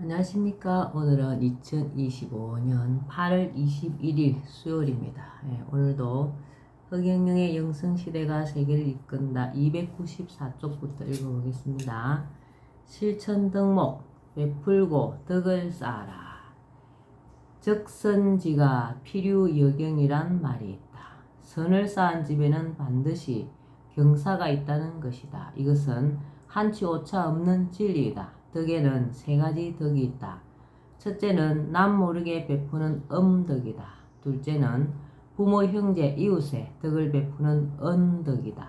안녕하십니까. 오늘은 2025년 8월 21일 수요일입니다. 오늘도 허경영의 영성시대가 세계를 이끈다 294쪽부터 읽어보겠습니다. 실천덕목 베풀고 덕을 쌓아라. 적선지가 필요여경이란 말이 있다. 선을 쌓은 집에는 반드시 경사가 있다는 것이다. 이것은 한치 오차 없는 진리이다. 덕에는 세 가지 덕이 있다. 첫째는 남 모르게 베푸는 음덕이다. 둘째는 부모, 형제, 이웃에 덕을 베푸는 은덕이다.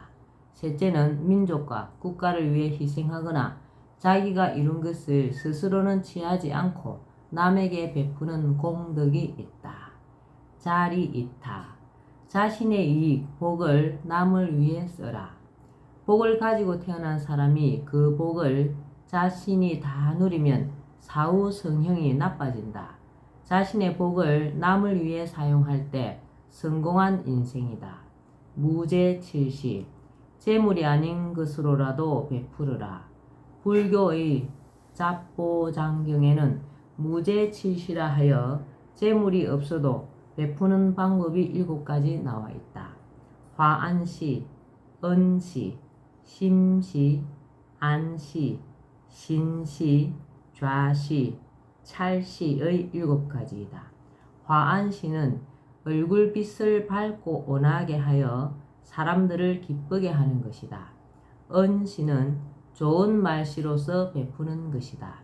셋째는 민족과 국가를 위해 희생하거나 자기가 이룬 것을 스스로는 취하지 않고 남에게 베푸는 공덕이 있다. 자리이타. 자신의 이익, 복을 남을 위해 써라. 복을 가지고 태어난 사람이 그 복을 자신이 다 누리면 사후 성형이 나빠진다. 자신의 복을 남을 위해 사용할 때 성공한 인생이다. 무죄칠시. 재물이 아닌 것으로라도 베풀으라. 불교의 잡보장경에는 무죄칠시라 하여 재물이 없어도 베푸는 방법이 7가지 나와 있다. 화안시, 은시, 심시, 안시, 신시, 좌시, 찰시의 7가지이다. 화안시는 얼굴빛을 밝고 온화하게 하여 사람들을 기쁘게 하는 것이다. 은시는 좋은 말씨로서 베푸는 것이다.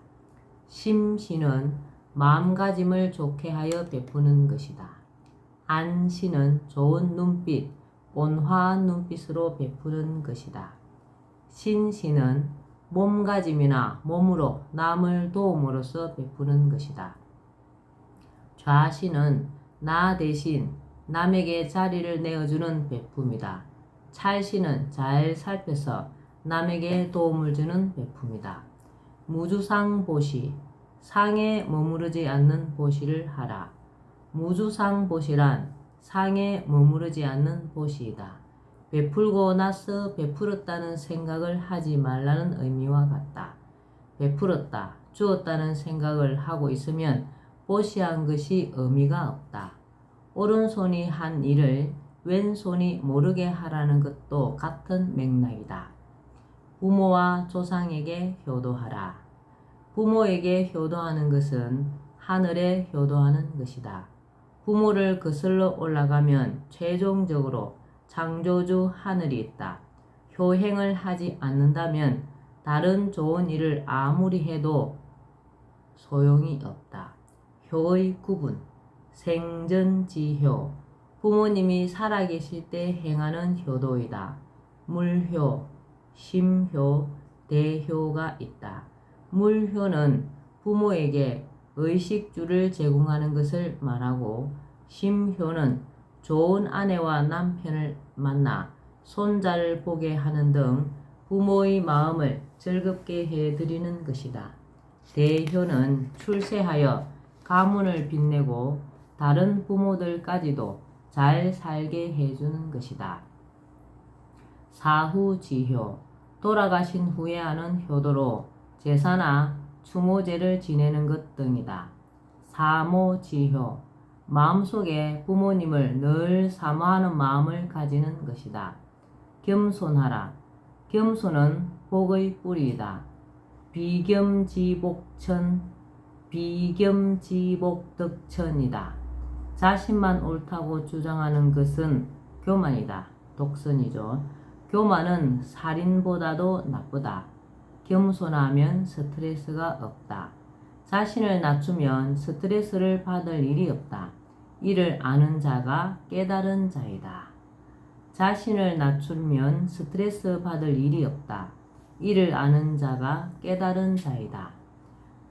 심시는 마음가짐을 좋게 하여 베푸는 것이다. 안시는 좋은 눈빛, 온화한 눈빛으로 베푸는 것이다. 신시는 몸가짐이나 몸으로 남을 도움으로써 베푸는 것이다. 좌시는 나 대신 남에게 자리를 내어주는 베품이다. 찰시는 잘 살펴서 남에게 도움을 주는 베품이다. 무주상보시, 상에 머무르지 않는 보시를 하라. 무주상보시란 상에 머무르지 않는 보시이다. 베풀고 나서 베풀었다는 생각을 하지 말라는 의미와 같다. 베풀었다, 주었다는 생각을 하고 있으면 보시한 것이 의미가 없다. 오른손이 한 일을 왼손이 모르게 하라는 것도 같은 맥락이다. 부모와 조상에게 효도하라. 부모에게 효도하는 것은 하늘에 효도하는 것이다. 부모를 거슬러 올라가면 최종적으로 창조주 하늘이 있다. 효행을 하지 않는다면 다른 좋은 일을 아무리 해도 소용이 없다. 효의 구분. 생전지효. 부모님이 살아계실 때 행하는 효도이다. 물효, 심효, 대효가 있다. 물효는 부모에게 의식주를 제공하는 것을 말하고, 심효는 좋은 아내와 남편을 만나 손자를 보게 하는 등 부모의 마음을 즐겁게 해드리는 것이다. 대효는 출세하여 가문을 빛내고 다른 부모들까지도 잘 살게 해주는 것이다. 사후지효. 돌아가신 후에 하는 효도로 제사나 추모제를 지내는 것 등이다. 사모지효. 마음속에 부모님을 늘 사모하는 마음을 가지는 것이다. 겸손하라. 겸손은 복의 뿌리이다. 비겸지복천, 비겸지복덕천이다. 자신만 옳다고 주장하는 것은 교만이다. 독선이죠. 교만은 살인보다도 나쁘다. 겸손하면 스트레스가 없다. 자신을 낮추면 스트레스를 받을 일이 없다. 이를 아는 자가 깨달은 자이다. 자신을 낮추면 스트레스 받을 일이 없다. 이를 아는 자가 깨달은 자이다.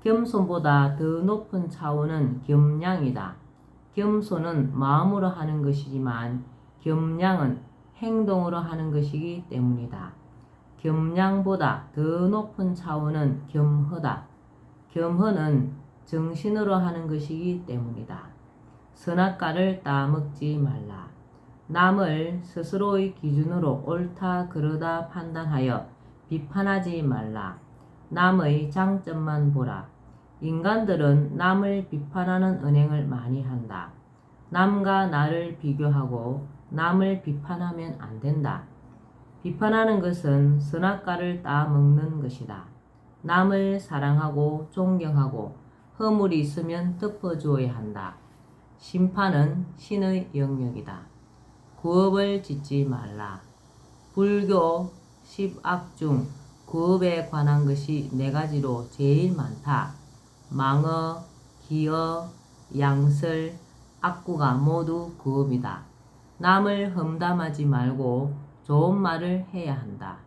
겸손보다 더 높은 차원은 겸양이다. 겸손은 마음으로 하는 것이지만 겸양은 행동으로 하는 것이기 때문이다. 겸양보다 더 높은 차원은 겸허다. 겸허는 정신으로 하는 것이기 때문이다. 선악과를 따먹지 말라. 남을 스스로의 기준으로 옳다 그르다 판단하여 비판하지 말라. 남의 장점만 보라. 인간들은 남을 비판하는 언행을 많이 한다. 남과 나를 비교하고 남을 비판하면 안 된다. 비판하는 것은 선악과를 따먹는 것이다. 남을 사랑하고 존경하고 허물이 있으면 덮어주어야 한다. 심판은 신의 영역이다. 구업을 짓지 말라. 불교 10악 중 구업에 관한 것이 4가지로 제일 많다. 망어, 기어, 양설, 악구가 모두 구업이다. 남을 험담하지 말고 좋은 말을 해야 한다.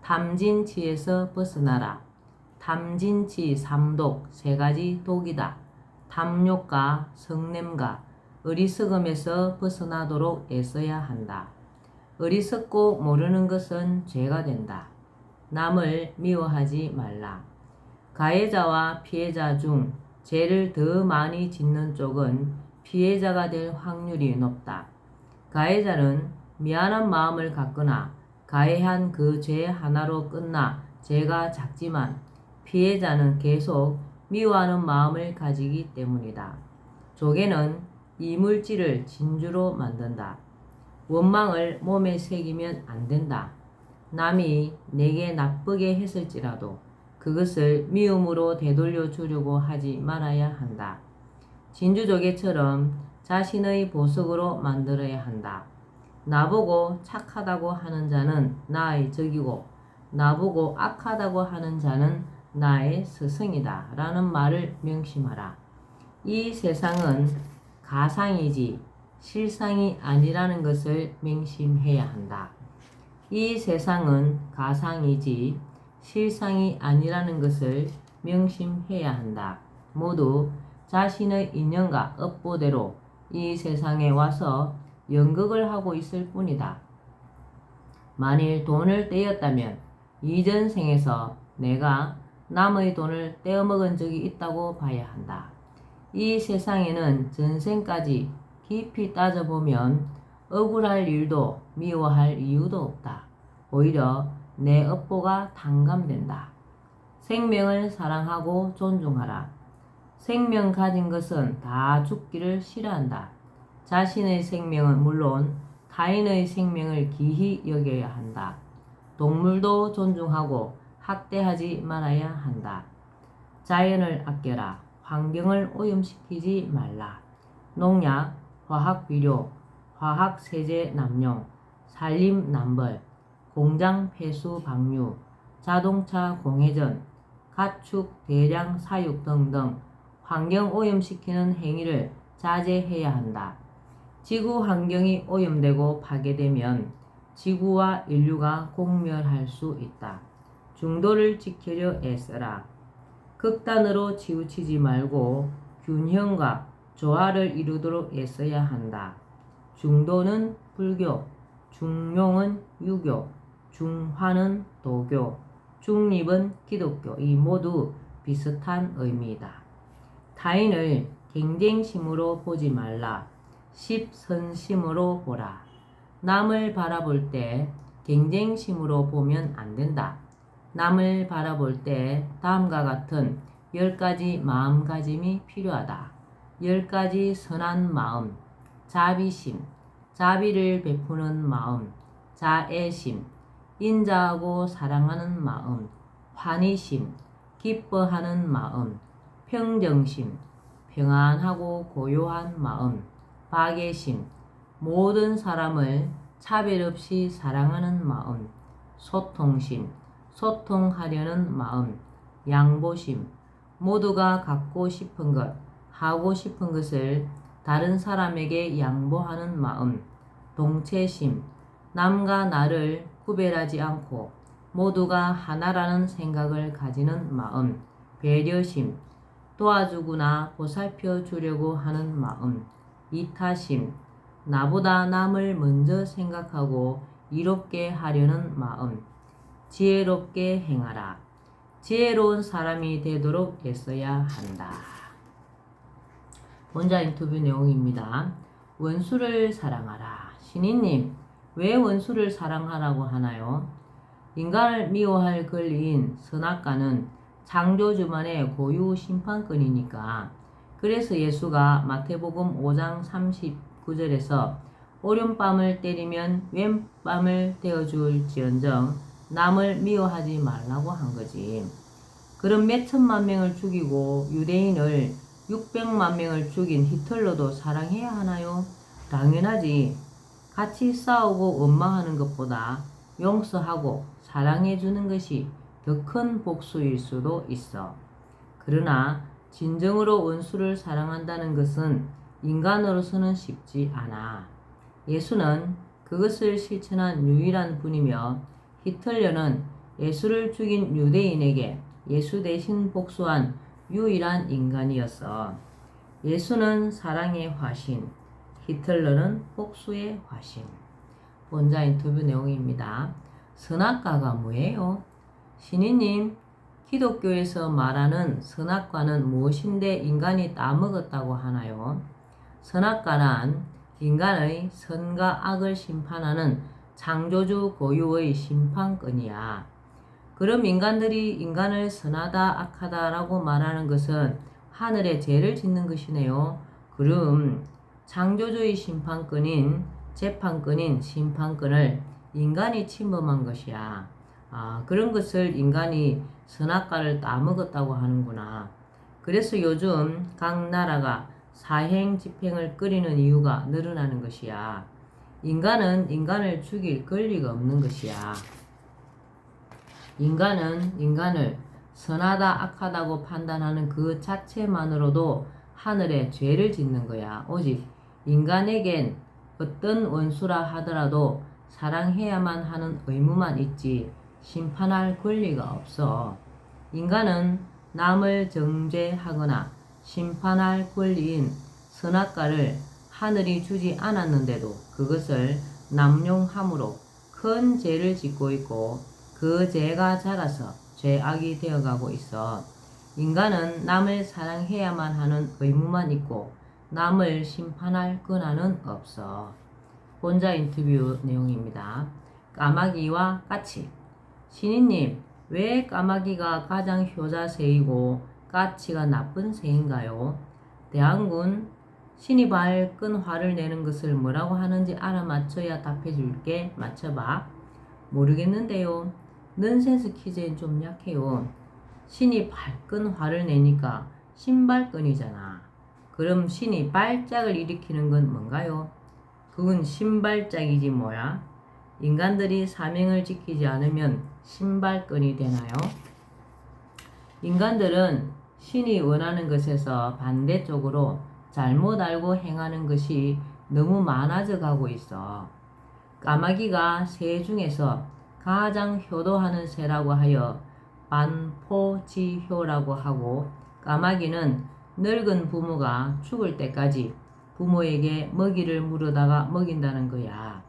탐진치에서 벗어나라. 탐진치 3독 3가지 독이다. 탐욕과 성냄과 어리석음에서 벗어나도록 애써야 한다. 어리석고 모르는 것은 죄가 된다. 남을 미워하지 말라. 가해자와 피해자 중 죄를 더 많이 짓는 쪽은 피해자가 될 확률이 높다. 가해자는 미안한 마음을 갖거나 가해한 그 죄 하나로 끝나 죄가 작지만 피해자는 계속 미워하는 마음을 가지기 때문이다. 조개는 이물질을 진주로 만든다. 원망을 몸에 새기면 안 된다. 남이 내게 나쁘게 했을지라도 그것을 미움으로 되돌려 주려고 하지 말아야 한다. 진주조개처럼 자신의 보석으로 만들어야 한다. 나보고 착하다고 하는 자는 나의 적이고 나보고 악하다고 하는 자는 나의 스승이다 라는 말을 명심하라. 이 세상은 가상이지 실상이 아니라는 것을 명심해야 한다. 이 세상은 가상이지 실상이 아니라는 것을 명심해야 한다. 모두 자신의 인연과 업보대로 이 세상에 와서 연극을 하고 있을 뿐이다. 만일 돈을 떼었다면 이전 생에서 내가 남의 돈을 떼어먹은 적이 있다고 봐야 한다. 이 세상에는 전생까지 깊이 따져보면 억울할 일도 미워할 이유도 없다. 오히려 내 업보가 탕감된다. 생명을 사랑하고 존중하라. 생명 가진 것은 다 죽기를 싫어한다. 자신의 생명은 물론 타인의 생명을 기히 여겨야 한다. 동물도 존중하고 학대하지 말아야 한다. 자연을 아껴라. 환경을 오염시키지 말라. 농약, 화학비료, 화학세제 남용, 산림남벌, 공장 폐수 방류, 자동차 공회전, 가축 대량 사육 등등 환경 오염시키는 행위를 자제해야 한다. 지구 환경이 오염되고 파괴되면 지구와 인류가 공멸할 수 있다. 중도를 지키려 애써라. 극단으로 치우치지 말고 균형과 조화를 이루도록 애써야 한다. 중도는 불교, 중용은 유교, 중화는 도교, 중립은 기독교. 이 모두 비슷한 의미이다. 타인을 경쟁심으로 보지 말라. 십선심으로 보라. 남을 바라볼 때 경쟁심으로 보면 안 된다. 남을 바라볼 때 다음과 같은 10가지 마음가짐이 필요하다. 10가지 선한 마음, 자비심, 자비를 베푸는 마음, 자애심, 인자하고 사랑하는 마음, 환희심, 기뻐하는 마음, 평정심, 평안하고 고요한 마음, 박애심, 모든 사람을 차별 없이 사랑하는 마음, 소통심, 소통하려는 마음, 양보심, 모두가 갖고 싶은 것, 하고 싶은 것을 다른 사람에게 양보하는 마음, 동체심, 남과 나를 구별하지 않고 모두가 하나라는 생각을 가지는 마음, 배려심, 도와주거나 보살펴 주려고 하는 마음, 이타심, 나보다 남을 먼저 생각하고 이롭게 하려는 마음, 지혜롭게 행하라. 지혜로운 사람이 되도록 애써야 한다. 원자 인터뷰 내용입니다. 원수를 사랑하라. 신이님, 왜 원수를 사랑하라고 하나요? 인간을 미워할 권리인 선악과는 창조주만의 고유 심판권이니까. 그래서 예수가 마태복음 5장 39절에서 오른뺨을 때리면 왼뺨을 대어줄지언정 남을 미워하지 말라고 한 거지. 그럼 몇 천만 명을 죽이고 유대인을 600만 명을 죽인 히틀러도 사랑해야 하나요? 당연하지. 같이 싸우고 원망하는 것보다 용서하고 사랑해주는 것이 더 큰 복수일 수도 있어. 그러나 진정으로 원수를 사랑한다는 것은 인간으로서는 쉽지 않아. 예수는 그것을 실천한 유일한 분이며 히틀러는 예수를 죽인 유대인에게 예수 대신 복수한 유일한 인간이었어. 예수는 사랑의 화신, 히틀러는 복수의 화신. 본자 인터뷰 내용입니다. 선악과가 뭐예요? 신이님, 기독교에서 말하는 선악과는 무엇인데 인간이 따먹었다고 하나요? 선악과란 인간의 선과 악을 심판하는 창조주 고유의 심판권이야. 그럼 인간들이 인간을 선하다 악하다라고 말하는 것은 하늘에 죄를 짓는 것이네요. 그럼 창조주의 심판권인 재판권인 심판권을 인간이 침범한 것이야. 그런 것을 인간이 선악과를 따먹었다고 하는구나. 그래서 요즘 각 나라가 사행 집행을 끓이는 이유가 늘어나는 것이야. 인간은 인간을 죽일 권리가 없는 것이야. 인간은 인간을 선하다 악하다고 판단하는 그 자체만으로도 하늘에 죄를 짓는 거야. 오직 인간에겐 어떤 원수라 하더라도 사랑해야만 하는 의무만 있지 심판할 권리가 없어. 인간은 남을 정죄하거나 심판할 권리인 선악과를 하늘이 주지 않았는데도 그것을 남용함으로 큰 죄를 짓고 있고 그 죄가 자라서 죄악이 되어가고 있어. 인간은 남을 사랑해야만 하는 의무만 있고 남을 심판할 권한은 없어. 본자 인터뷰 내용입니다. 까마귀와 까치. 신이님, 왜 까마귀가 가장 효자새이고 까치가 나쁜 새인가요? 대항군, 신이 밝은 화를 내는 것을 뭐라고 하는지 알아맞혀야 답해줄게. 맞춰봐. 모르겠는데요. 넌센스 퀴즈엔 좀 약해요. 신이 밝은 화를 내니까 신발끈이잖아. 그럼 신이 발작을 일으키는 건 뭔가요? 그건 신발작이지 뭐야? 인간들이 사명을 지키지 않으면 신발끈이 되나요? 인간들은 신이 원하는 것에서 반대쪽으로 잘못 알고 행하는 것이 너무 많아져 가고 있어. 까마귀가 새 중에서 가장 효도하는 새라고 하여 반포지효라고 하고, 까마귀는 늙은 부모가 죽을 때까지 부모에게 먹이를 물어다가 먹인다는 거야.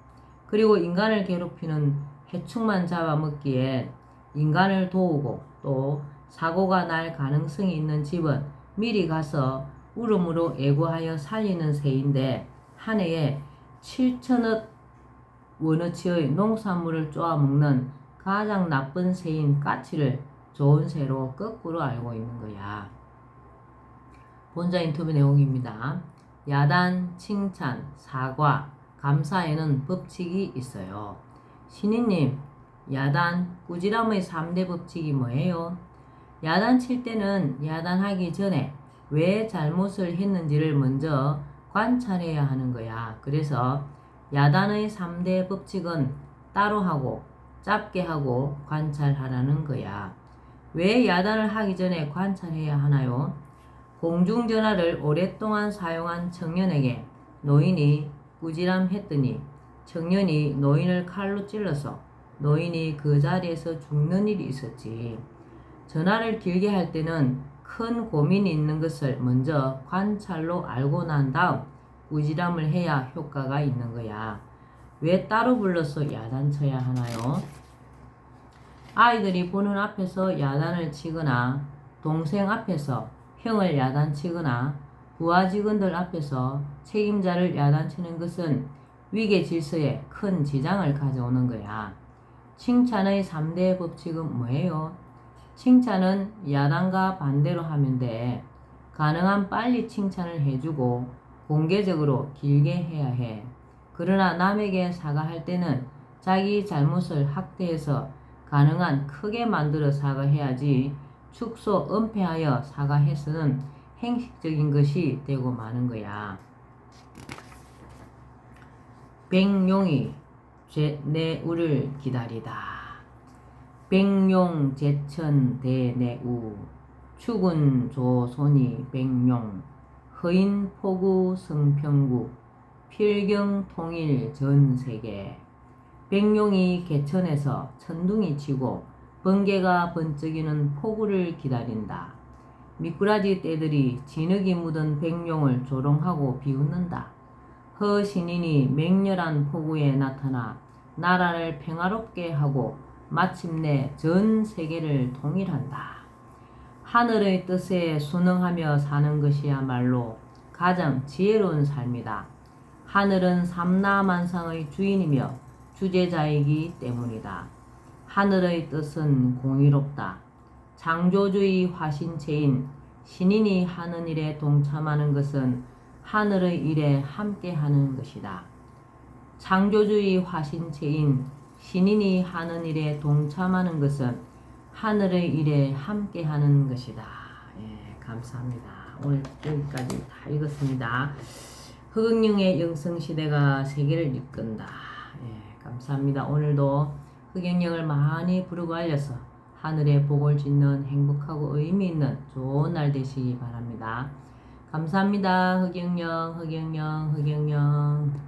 그리고 인간을 괴롭히는 해충만 잡아먹기에 인간을 도우고 또 사고가 날 가능성이 있는 집은 미리 가서 울음으로 애고하여 살리는 새인데, 한 해에 7천억 원어치의 농산물을 쪼아먹는 가장 나쁜 새인 까치를 좋은 새로 거꾸로 알고 있는 거야. 본자 인터뷰 내용입니다. 야단, 칭찬, 사과, 감사에는 법칙이 있어요. 신이님, 야단, 꾸지람의 3대 법칙이 뭐예요? 야단 칠 때는 야단하기 전에 왜 잘못을 했는지를 먼저 관찰해야 하는 거야. 그래서 야단의 3대 법칙은 따로 하고 짧게 하고 관찰하라는 거야. 왜 야단을 하기 전에 관찰해야 하나요? 공중전화를 오랫동안 사용한 청년에게 노인이 꾸지람했더니 청년이 노인을 칼로 찔러서 노인이 그 자리에서 죽는 일이 있었지. 전화를 길게 할 때는 큰 고민이 있는 것을 먼저 관찰로 알고 난 다음 꾸지람을 해야 효과가 있는 거야. 왜 따로 불러서 야단쳐야 하나요? 아이들이 보는 앞에서 야단을 치거나 동생 앞에서 형을 야단치거나 부하 직원들 앞에서 책임자를 야단치는 것은 위계 질서에 큰 지장을 가져오는 거야. 칭찬의 3대 법칙은 뭐예요? 칭찬은 야단과 반대로 하면 돼. 가능한 빨리 칭찬을 해주고 공개적으로 길게 해야 해. 그러나 남에게 사과할 때는 자기 잘못을 확대해서 가능한 크게 만들어 사과해야지 축소 은폐하여 사과해서는 행식적인 것이 되고 마는 거야. 백룡이 내 우를 기다리다. 백룡 제천 대내우 축은 조손이 백룡 허인 포구 성평구 필경 통일 전 세계. 백룡이 개천에서 천둥이 치고 번개가 번쩍이는 폭우를 기다린다. 미꾸라지 떼들이 진흙이 묻은 백룡을 조롱하고 비웃는다. 허신인이 맹렬한 폭우에 나타나 나라를 평화롭게 하고 마침내 전 세계를 통일한다. 하늘의 뜻에 순응하며 사는 것이야말로 가장 지혜로운 삶이다. 하늘은 삼라만상의 주인이며 주제자이기 때문이다. 하늘의 뜻은 공의롭다. 창조주의 화신체인 신인이 하는 일에 동참하는 것은 하늘의 일에 함께하는 것이다. 창조주의 화신체인 신인이 하는 일에 동참하는 것은 하늘의 일에 함께하는 것이다. 예, 감사합니다. 오늘 여기까지 다 읽었습니다. 흑영령의 영성시대가 세계를 이끈다. 예, 감사합니다. 오늘도 흑영령을 많이 부르고 알려서 하늘의 복을 짓는 행복하고 의미 있는 좋은 날 되시기 바랍니다. 감사합니다. 흑영령, 흑영령, 흑영령.